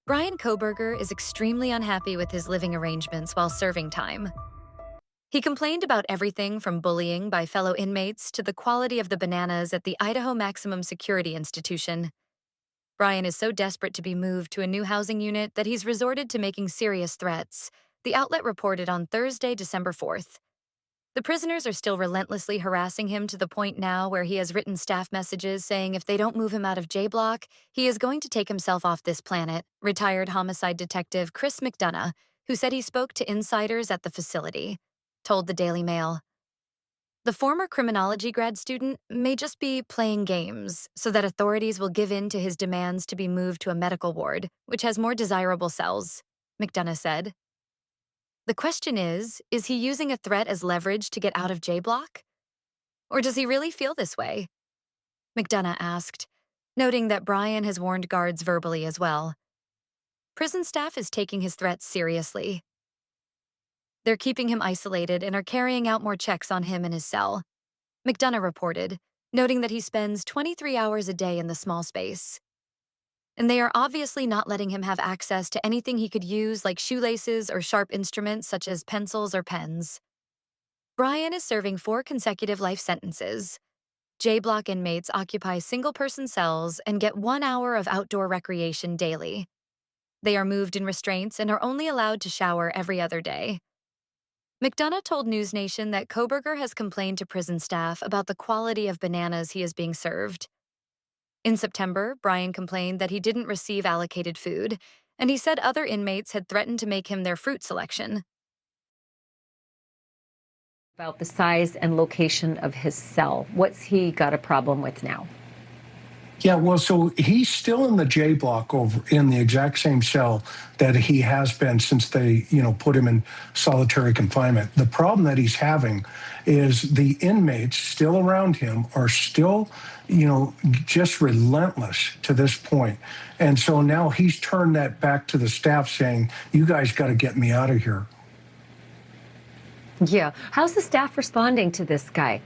Bryan Kohberger is extremely unhappy with his living arrangements while serving time. He complained about everything from bullying by fellow inmates to the quality of the bananas at the Idaho Maximum Security Institution. Bryan is so desperate to be moved to a new housing unit that he's resorted to making serious threats, the outlet reported on Thursday, December 4th. The prisoners are still relentlessly harassing him to the point now where he has written staff messages saying if they don't move him out of J Block, he is going to take himself off this planet, retired homicide detective Chris McDonough, who said he spoke to insiders at the facility, told the Daily Mail. The former criminology grad student may just be playing games so that authorities will give in to his demands to be moved to a medical ward, which has more desirable cells, McDonough said. The question is he using a threat as leverage to get out of J Block? Or does he really feel this way? McDonough asked, noting that Bryan has warned guards verbally as well. Prison staff is taking his threats seriously. They're keeping him isolated and are carrying out more checks on him in his cell, McDonough reported, noting that he spends 23 hours a day in the small space. And they are obviously not letting him have access to anything he could use like shoelaces or sharp instruments such as pencils or pens. Bryan is serving 4 consecutive life sentences. J Block inmates occupy single-person cells and get 1 hour of outdoor recreation daily. They are moved in restraints and are only allowed to shower every other day. McDonough told News Nation that Kohberger has complained to prison staff about the quality of bananas he is being served. In September, Bryan complained that he didn't receive allocated food, and he said other inmates had threatened to make him their fruit selection. About the size and location of his cell, what's he got a problem with now? Yeah, well, so he's still in the J Block over in the exact same cell that he has been since they, put him in solitary confinement. The problem that he's having is the inmates still around him are still, just relentless to this point. And so now he's turned that back to the staff saying, you guys got to get me out of here. Yeah. How's the staff responding to this guy?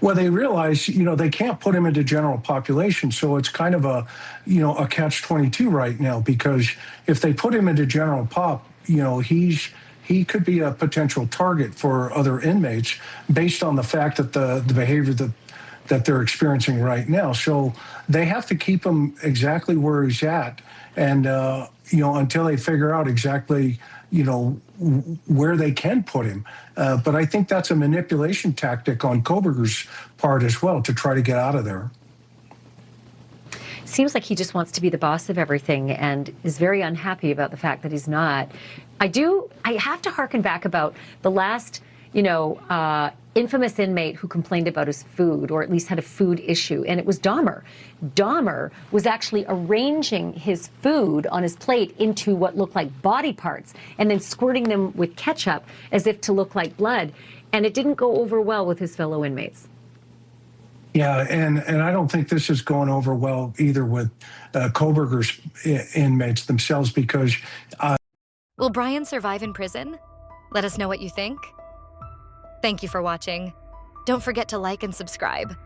Well, they realize, they can't put him into general population. So it's kind of a catch-22 right now, because if they put him into general pop, he could be a potential target for other inmates based on the fact that the behavior that they're experiencing right now. So they have to keep him exactly where he's at. And, until they figure out exactly, where they can put him. But I think that's a manipulation tactic on Kohberger's part as well to try to get out of there. Seems like he just wants to be the boss of everything and is very unhappy about the fact that he's not. I have to harken back about the last, infamous inmate who complained about his food, or at least had a food issue, and it was Dahmer. Dahmer was actually arranging his food on his plate into what looked like body parts and then squirting them with ketchup as if to look like blood, and it didn't go over well with his fellow inmates. Yeah, and I don't think this is going over well either with Kohberger's inmates themselves, because... Will Bryan survive in prison? Let us know what you think. Thank you for watching. Don't forget to like and subscribe.